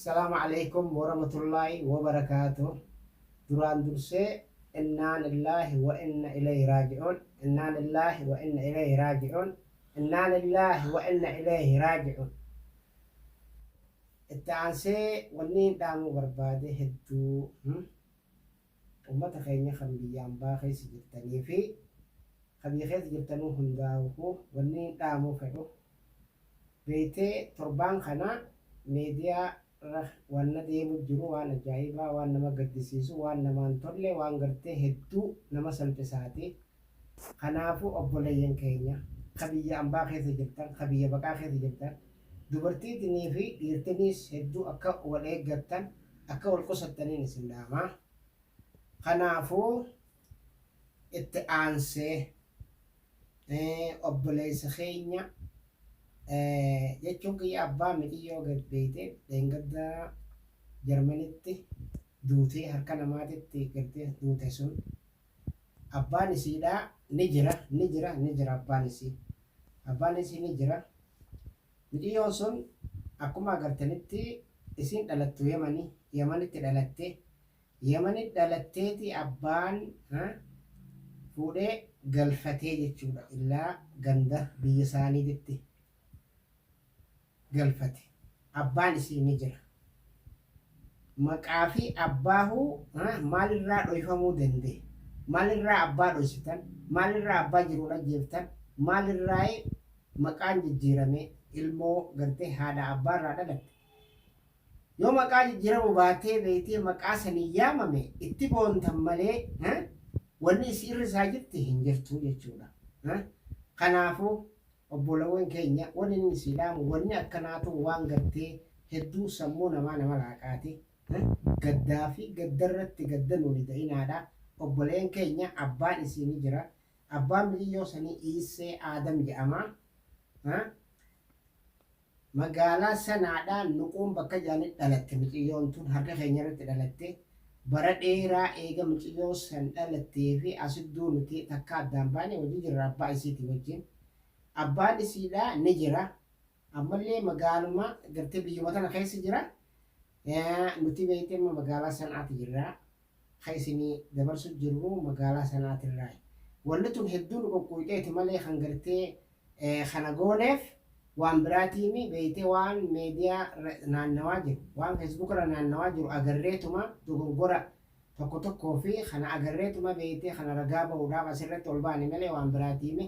السلام عليكم ورحمة الله وبركاته. دران درسي إنا لله وإنا إليه راجعون. إنا لله وإنا إليه راجعون. إنا لله وإنا إليه راجعون. التعنسي ونين دامو بربادي هدو وما تخيني خمبيان باخي سجلتني في خبيخي سجلتنو هنداوكو ونين دامو فدو بيتي تربان خنا ميديا wanna deemu jiru waan ajaa'ibaa waan nama gaddisiisu waan namaan tolle waan gartee hedduu nama salphisaati. Kanaafuu obboleeyyan keenya kabiyya ambaa keessa jirtan kabiyya baqaa keessa jirtan dubartiitinii fi dhiirtaniis hedduu akka wal eeggattan akka wal qusattaniin isin dhaamaa. Kanaafuu itti aansee obboleessa keenya jechuun kiyya abbaa mixiyyoo gad beeyte dheengaddaa Jarmanitti duutee harka namaatitti gartee duute sun abbaan isiidhaa ni jira abbaan isii ni jira. Mixiyyoon sun akkuma agartanitti isiin dhalattu Yamanitti dhalatte Yamanitti dhalatteeti abbaan fuudhee galfatee jechuudha illaa ganda biyya isaaniititti galfate. Abbaan isii ni jira. Maqaa fi abbaahu maalirraa dhoyfamuu danda'e? Maalirraa abbaa dhoysitan? Maalirraa abbaa jiruudha jeeftan? Maalirraa maqaan jijjiirame ilmoo gartee haadha abbaarraa dhalatte? Yoo maqaa jijjiiramu baatee beeytee maqaa sanii yaamame itti boontan malee wanni isii irra isaa jirti hin jirtu jechuudha. Kanaafuu obbolawwan keenya wanni inni siidhaamu wanni akkanaatu waan gartee hedduu sammuu nama laaqaati. Gaddaa fi gaddarratti gadda nuuni ta'inaadha. Obboleen keenya abbaan isii ni jira. Abbaan mixiyyoo sanii Iisee Aadam jedhama. Magaalaa sanaadhaan nuquun bakka jaanitti dhalatte mixiyyoon tun harka keenya irratti dhalatte. Bara dheeraa eega mixiyyoo san dhalattee fi asidduu nuti takka addaan baane wajji jirra abbaa isiiti wajjin. Abbaan isiidhaa ni jira. Ammallee magaaluma gartee biyyuma tana keessa jira. Nuti beeytee magaalaa sanaati jirra. Isinii dabarsu jirru magaalaa sanaatirraa. Wanni tun hedduu nu qoqqooyxeeti malee kan gartee kana gooneef waan biraatiimi beeytee waan meediyaa naannawaa jiru waan feesbuukirra naannawaa jiru agarreetuma dogongora tokko fi kana agarreetuma beeytee kana ragaa bahuudhaaf asirratti ol baane malee waan biraatiimi.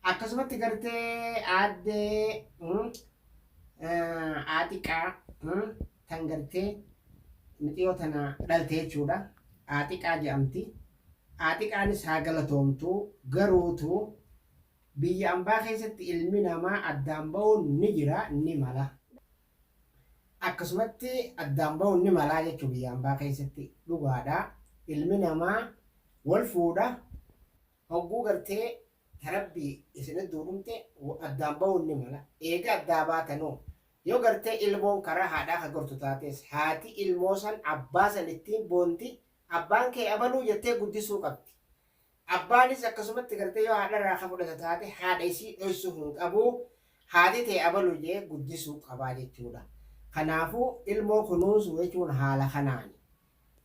Akkasumatti gartee aaddee Aaxiqaa tan gartee mixiyyoo tana dhalte jechuudha. Aaxiqaa jedhamti. Aaxiqaanis haa galatoomtu garuutu biyya ambaa keessatti ilmi namaa addaan ba'uun ni jira ni mala. Akkasumatti addaan ba'uun ni malaa jechuun biyya ambaa keessatti dhugaadha. Ilmi namaa wal fuudha hogguu gartee tarabbii isin duudumte addaan ba'uun ni mala. Eega addaa baatanoo yoo gartee ilmoon karaa haadhaa ka gortu taates haati ilmoo san abbaa san ittiin boonti abbaan kee abaluu jettee guddisuu qabdi. Abbaanis akkasumatti gartee yoo haadharraa ka fudhata taate haadha isii dhoysuu hin qabu haati ta'e abaluu jee guddisuu qabaa jechuudha. Kanaafuu ilmoo kunuunsu jechuun haala kanaani.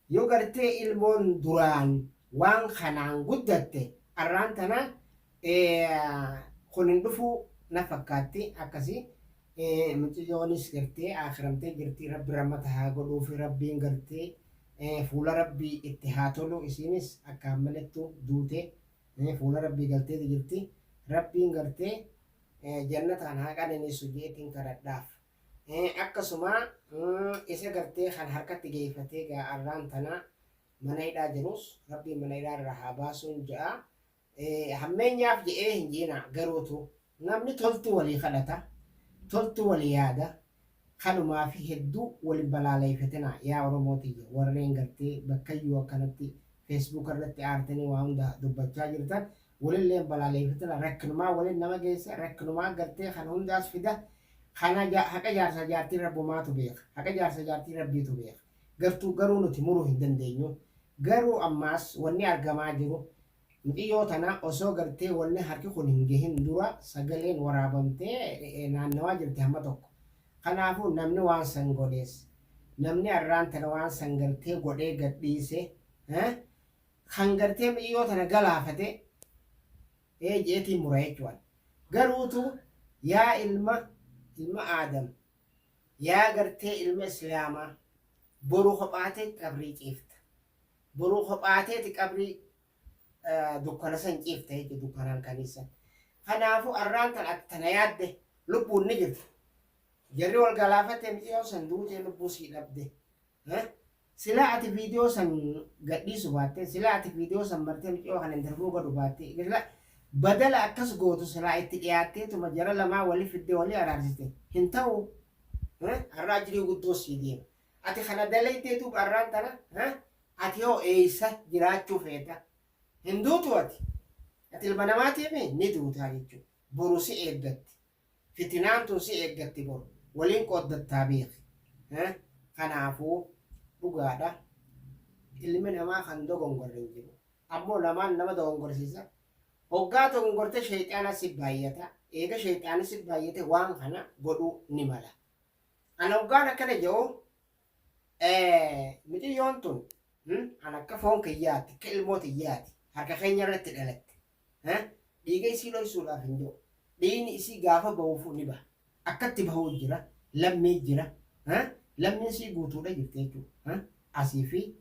Yoo gartee ilmoon duraan waan kanaan guddatte arraan tana kun hin dhufuu na fakkaatti akkasii. Mixiyyoonis gartee akhiramtee jirti rabbi rahmata haa godhuufi rabbiin gartee fuula rabbii itti haa tolu isiinis akkaan malettu duute fuula rabbii galteeti jirti rabbiin gartee jannataan haa qananiisu jeetiin kadhadhaaf. Akkasuma isa gartee kan harkatti geeffatee arraan tana mana hidhaa jirus rabbiin mana hidhaa irraa haa baasuun ja'a. Hammeenyaaf je'ee hin jiina garuutu namni toltu walii kadhata. Toltu walii yaada kanumaa fi hedduu waliin balaaleffatina yaa Oromootii warreen gartee bakkayyuu akkanatti feesbuuk irratti aartanii waa hunda dubbachaa jirtan walillee balaaleffatina rakkinumaa waliin nama geessa rakkinumaa gartee kan hundaas fida kana haqa jaarsa jaartii rabbumaatu beeka haqa jaarsa jaartii rabbiitu beeka garuu nuti muruu hin dandeenyu. Garuu ammaas wanni argamaa jiru mixiyyoo tana osoo gartee wanni harki kun hin gahin dura sagaleen waraabamtee naannawaa jirti hamma tokko. Kanaafuu namni waan san godhees namni arraan tana waan sangartee godhee gadhiise kan gartee mi'iyoo tana galaafate jeetiin mura jechuudha. Garuutu yaa ilma aadam yaa gartee ilma islaamaa boruu kophaatee qabrii ciifta. Boruu kophaatee qabrii dukkana san ciifta jechuudha dukkanaan kaniisan. Kanaafuu arraan tana yaadde lubbuun ni jirti. Jarri wal galaafate mi'iyoo san duutee lubbuu sii dhabde. Sila ati viidiyoo san gadhiisu baatte sila ati viidiyoo san martee mi'iyoo kana interviyuu godhu baatte badala akkas gootu silaa itti dhiyaatteetuma jara lamaa walii fiddee walii araarsite hin ta'u har'aa jirii guddoo sii deema. Ati kana dalayteetu arraan tana ati yoo eeysa jiraachuu feeta hin duutu ati ilma namaatiif ni duutaa jechuudha. Boru si eeggatti fitinaan tun si eeggatti boru waliin qooddattaa beeki. Kanaafuu dhugaadha ilmi namaa kan dogongorre hin jiru ammoo lamaan nama dogongorsiisa. Hoggaa dogongorte shayxaana si baay'ata eega shayxaani si baay'ate waan kana godhuu ni mala. Ana hoggaan akkana jedhu mixiyyoon tun an akka foon kiyyaatti akka ilmoo tiyyaatti harka keenya irratti dhalatte dhiiga isii dhoysuudhaaf hin jiru. Dhiigni isii gaafa bahuufu ni baha. Akkatti bahuu jira lammii jira lammiin isii guutuudha jirti jechuudha. Asii fi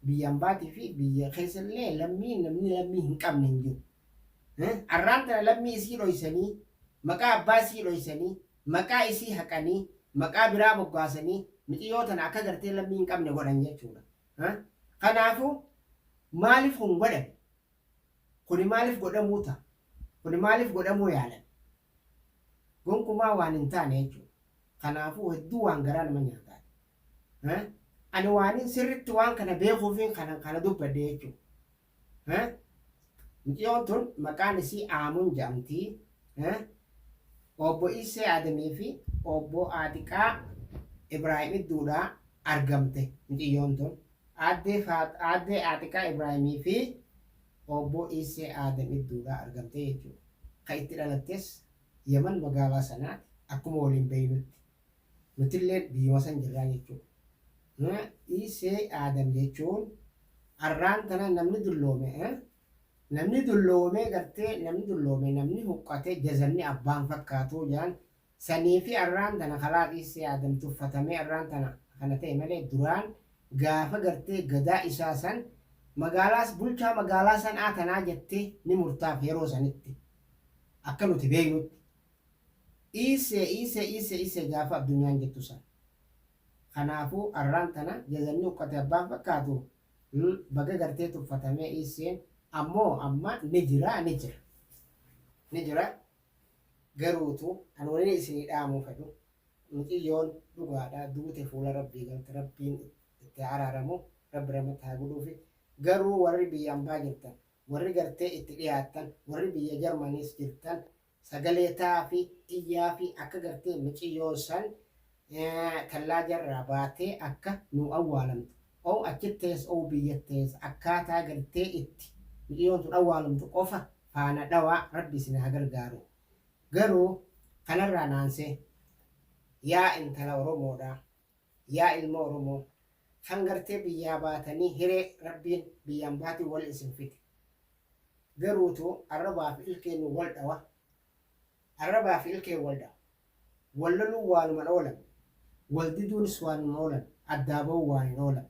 biyya ambaatii fi biyya keessallee namni lammii hin qabne hin jiru. Arraan tana lammii isii dhoysanii maqaa abbaa isii dhoysanii maqaa isii haqanii maqaa biraa moggaasanii mixiyoo tana akka gartee lammii hin qabne godhan jechuudha. Kanaafuu maaliif kun godhame? Kuni maaliif godhamuu ta'a? Kuni maaliif godhamuu yaalan? Gonkumaa waan hin taane jechuudha. Kanaafuu hedduu waan garaa nama nyaataa. Ani waan sirritti waan kana beekuufiin kana dubbadde jechuudha. Mixiyoon tun maqaan isii Aamuun jedhamti. Obbo Isee Adamii fi obbo Aatiqaa Ibraahim Idduudhaa argamte mixiyoon tun. Aaddee Aatiqaa Ibraahimii fi obbo Isee Adam Idduudhaa argamte jechuudha. Kan itti dhalattes Yaman magaalaa sanaatti akkuma waliin beeynutti. Nutillee biyyuma san jirraa jechuudha. Isee Adam jechuun arraan tana namni dulloome gartee namni huqqate jazanni abbaan fakkaatu jaan sanii fi arraan tana kalaa Isee Adam tuffatamee arraan tana kana ta'e malee duraan gaafa gartee gadaa isaa san bulchaa magaalaa sanaa tanaa jettee ni murtaaf yeroo sanitti akka nuti beeynutti. Isee gaafa addunyaan jettu san. Kanaafuu arraan tana jazanni huqqate abbaan fakkaatu baga gartee tuffatamee Iseen ammoo amma ni jira garuutu an waliin isinii dhaamuu fedhu muciyyoon dhugaadhaa duute fuula rabbii galta rabbiin itti araaramu rabbi ramatti haa godhuufi garuu warri biyya ambaa jirtan warri gartee itti dhiyaattan warri biyya jarmaniis jirtan sagaleetaa fi xiyyaa fi akka gartee muciyyoon san tallaa jarraa baatee akka nu awwaalamtu oo achittees oo biyyattees akkaataa gartee itti mi'iyyoon tun awwaalamtu qofa faana dhawaa rabbi isin haa gargaaru. Garuu kanarraa naansee yaa intala Oromoodhaa yaa ilma Oromoo kan gartee biyyaa baatanii hiree rabbiin biyyaan baatii wal isin fite. Garuutu arrabaa fi ilkeen wal dhawa. Arrabaa fi ilkeen wal dhawa. Wal loluu waanuman oolan. Wal diduunis waanuman oolan. Addaa ba'uu waan hin oolan.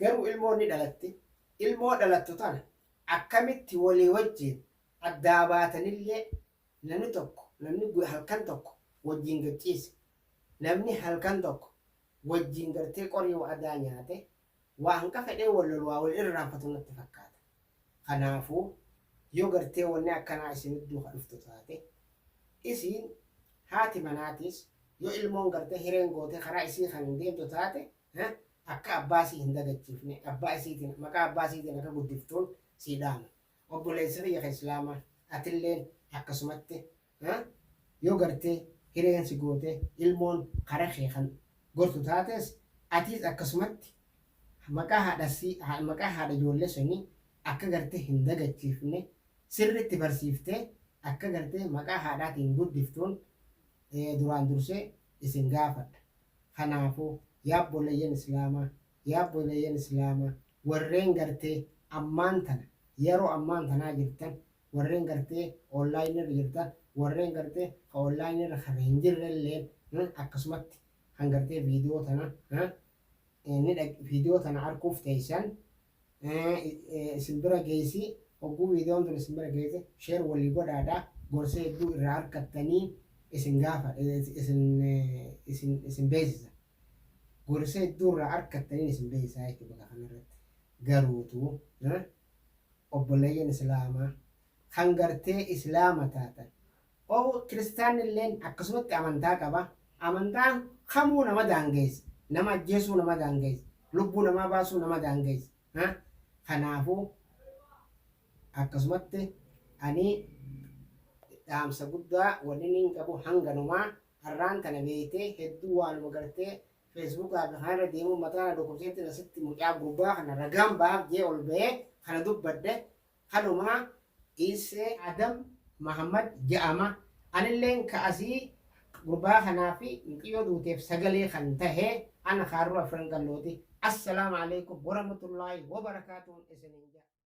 Garuu ilmoon ni dhalatti. Ilmoo dhalattu tana akkamitti walii wajjin addaa baatanillee namni halkan tokko wajjin gachiise namni halkan tokko wajjin gartee qorii adaa nyaate waa hanqa fedhee wal lolu waa wal irraanfatu natti fakkaata. Kanaafuu yoo gartee wanni akkanaa isin duuka dhuftu taate isiin haati manaatis yoo ilmoon gartee hireen goote karaa isii kan hin deemtu taate akka abbaasii hin dagachiifne maqaa abbaasiitiin akka guddiftuun sii dhaama. Obboleessa biyya islaamaa atilleen akkasumatti yoo gartee hireen si goote ilmoon kara kee kan gortu taates atiis akkasumatti maqaa haadha ijoollee sanii akka gartee hin dagachiifne sirritti barsiiftee akka gartee maqaa haadhaatiin guddiftuun duraan dursee isin gaafadha. Kanaafuu yaabboleeyyan islaamaa yaabboleeyyan islaamaa warreen gartee ammaan tana yeroo ammaan tanaa jirtan warreen gartee onlaayinirra jirtan warreen gartee ka onlaayinirra kan hin jirrellee akkasumatti kan gartee viidiyoo tana viidiyoo tana arguuf teessan isin bira geessi hogguu viidiyoon tun isin bira geesse sheer walii godhaadhaa gorsee hedduu irraa argattanii isin gaafa isin beeksisa gorsee hedduu irraa argattanii isin beeksisaa jechuudha bakka kanarratti garuutu obboleeyyan islaamaa kan gartee islaama taatan kiristaanni illeen akkasumatti amantaa qaba amantaan kamuu nama daangeessa nama ajjeesuu nama daangeessa lubbuu namaa baasuu nama daangeessa kanaafuu akkasumatti ani dhaamsa guddaa waliin qabu hanganumaa har'aan tana beeytee hedduu waanuma gartee feesbuukaa kanarra deemuu mataa dhukkubseetti asitti mucaa gurbaa kana ragaan baaf jee ol ba'ee kana dubbadde kanumaa Isee Adam Muhammad jedhama anilleen ka'asii gurbaa kanaa fi mucayyoo duuteef sagalee kan tahe ana kaaruu afran gallooti assalaamu alaikum warahmatullaahi wabarakaatuun isiniin jedha